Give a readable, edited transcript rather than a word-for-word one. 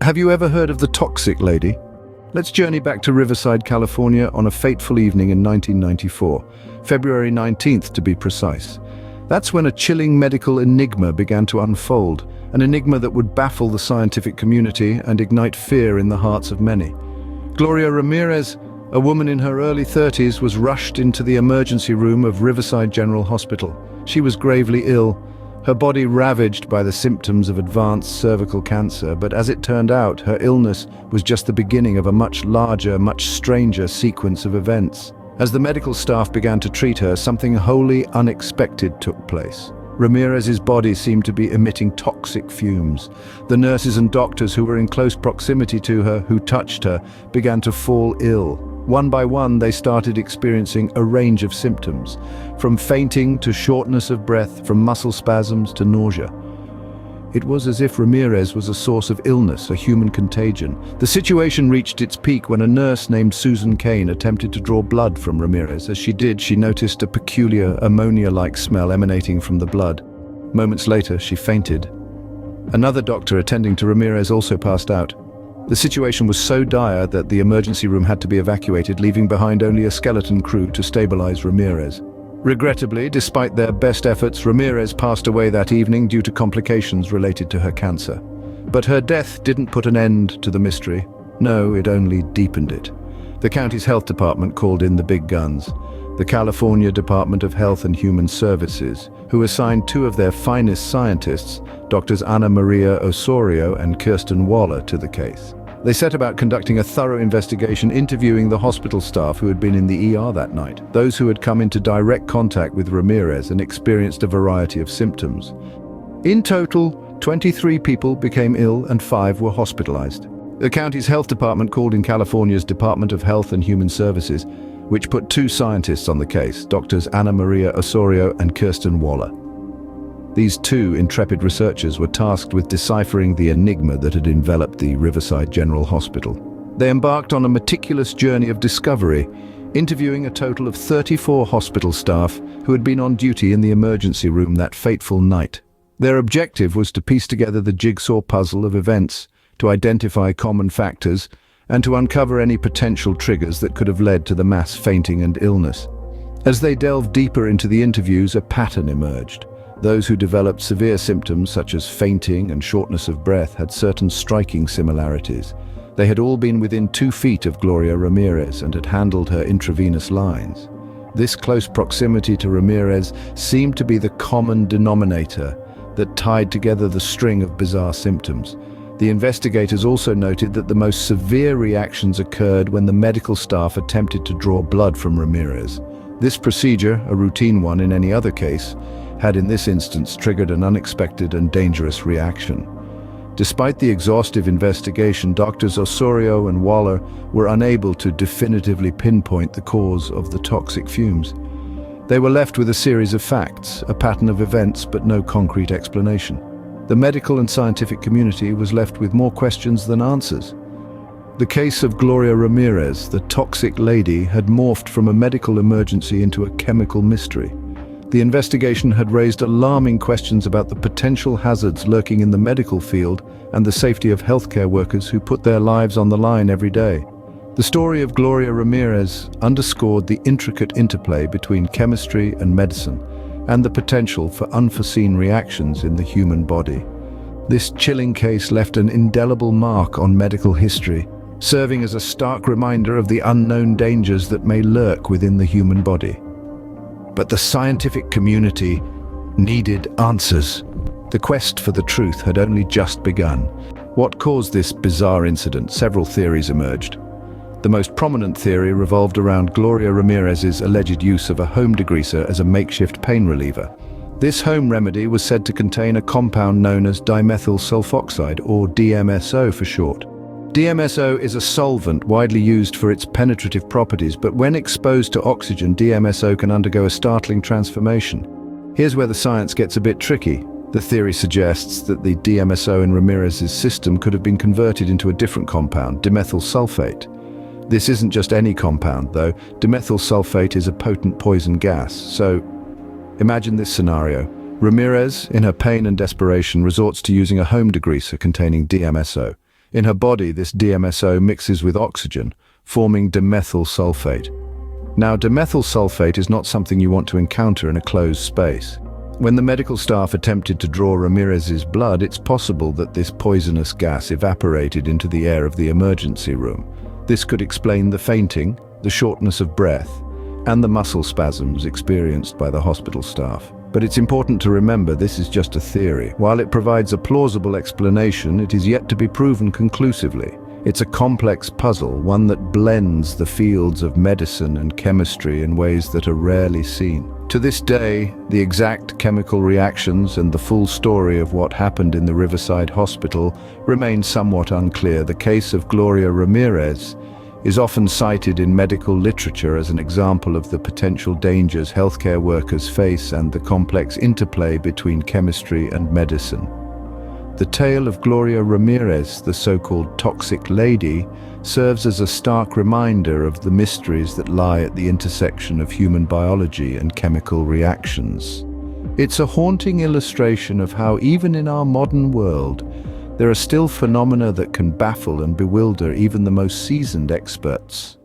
Have you ever heard of the toxic lady? Let's journey back to Riverside, California on a fateful evening in 1994, February 19th to be precise. That's when a chilling medical enigma began to unfold, an enigma that would baffle the scientific community and ignite fear in the hearts of many. Gloria Ramirez, a woman in her early 30s, was rushed into the emergency room of Riverside General Hospital. She was gravely ill, her body ravaged by the symptoms of advanced cervical cancer, but as it turned out, her illness was just the beginning of a much larger, much stranger sequence of events. As the medical staff began to treat her, something wholly unexpected took place. Ramirez's body seemed to be emitting toxic fumes. The nurses and doctors who were in close proximity to her, who touched her, began to fall ill. One by one, they started experiencing a range of symptoms, from fainting to shortness of breath, from muscle spasms to nausea. It was as if Ramirez was a source of illness, a human contagion. The situation reached its peak when a nurse named Susan Kane attempted to draw blood from Ramirez. As she did, she noticed a peculiar ammonia-like smell emanating from the blood. Moments later, she fainted. Another doctor attending to Ramirez also passed out. The situation was so dire that the emergency room had to be evacuated, leaving behind only a skeleton crew to stabilize Ramirez. Regrettably, despite their best efforts, Ramirez passed away that evening due to complications related to her cancer. But her death didn't put an end to the mystery. No, it only deepened it. The county's health department called in the big guns. The California Department of Health and Human Services, who assigned two of their finest scientists, Drs. Ana Maria Osorio and Kirsten Waller, to the case. They set about conducting a thorough investigation, interviewing the hospital staff who had been in the ER that night, those who had come into direct contact with Ramirez and experienced a variety of symptoms. In total, 23 people became ill and 5 were hospitalized. The county's health department called in California's Department of Health and Human Services, which put 2 scientists on the case, Drs. Ana Maria Osorio and Kirsten Waller. These 2 intrepid researchers were tasked with deciphering the enigma that had enveloped the Riverside General Hospital. They embarked on a meticulous journey of discovery, interviewing a total of 34 hospital staff who had been on duty in the emergency room that fateful night. Their objective was to piece together the jigsaw puzzle of events, to identify common factors, and to uncover any potential triggers that could have led to the mass fainting and illness. As they delved deeper into the interviews, a pattern emerged. Those who developed severe symptoms such as fainting and shortness of breath had certain striking similarities. They had all been within 2 feet of Gloria Ramirez and had handled her intravenous lines. This close proximity to Ramirez seemed to be the common denominator that tied together the string of bizarre symptoms. The investigators also noted that the most severe reactions occurred when the medical staff attempted to draw blood from Ramirez. This procedure, a routine one in any other case, had in this instance triggered an unexpected and dangerous reaction. Despite the exhaustive investigation, Drs. Osorio and Waller were unable to definitively pinpoint the cause of the toxic fumes. They were left with a series of facts, a pattern of events, but no concrete explanation. The medical and scientific community was left with more questions than answers. The case of Gloria Ramirez, the toxic lady, had morphed from a medical emergency into a chemical mystery. The investigation had raised alarming questions about the potential hazards lurking in the medical field and the safety of healthcare workers who put their lives on the line every day. The story of Gloria Ramirez underscored the intricate interplay between chemistry and medicine, and the potential for unforeseen reactions in the human body. This chilling case left an indelible mark on medical history, serving as a stark reminder of the unknown dangers that may lurk within the human body. But the scientific community needed answers. The quest for the truth had only just begun. What caused this bizarre incident? Several theories emerged. The most prominent theory revolved around Gloria Ramirez's alleged use of a home degreaser as a makeshift pain reliever. This home remedy was said to contain a compound known as dimethyl sulfoxide, or DMSO for short. DMSO is a solvent widely used for its penetrative properties, but when exposed to oxygen, DMSO can undergo a startling transformation. Here's where the science gets a bit tricky. The theory suggests that the DMSO in Ramirez's system could have been converted into a different compound, dimethyl sulfate. This isn't just any compound, though. Dimethyl sulfate is a potent poison gas. So, imagine this scenario. Ramirez, in her pain and desperation, resorts to using a home degreaser containing DMSO. In her body, this DMSO mixes with oxygen, forming dimethyl sulfate. Now, dimethyl sulfate is not something you want to encounter in a closed space. When the medical staff attempted to draw Ramirez's blood, it's possible that this poisonous gas evaporated into the air of the emergency room. This could explain the fainting, the shortness of breath, and the muscle spasms experienced by the hospital staff. But it's important to remember this is just a theory. While it provides a plausible explanation, it is yet to be proven conclusively. It's a complex puzzle, one that blends the fields of medicine and chemistry in ways that are rarely seen. To this day, the exact chemical reactions and the full story of what happened in the Riverside Hospital remain somewhat unclear. The case of Gloria Ramirez is often cited in medical literature as an example of the potential dangers healthcare workers face and the complex interplay between chemistry and medicine. The tale of Gloria Ramirez, the so-called toxic lady, serves as a stark reminder of the mysteries that lie at the intersection of human biology and chemical reactions. It's a haunting illustration of how, even in our modern world, there are still phenomena that can baffle and bewilder even the most seasoned experts.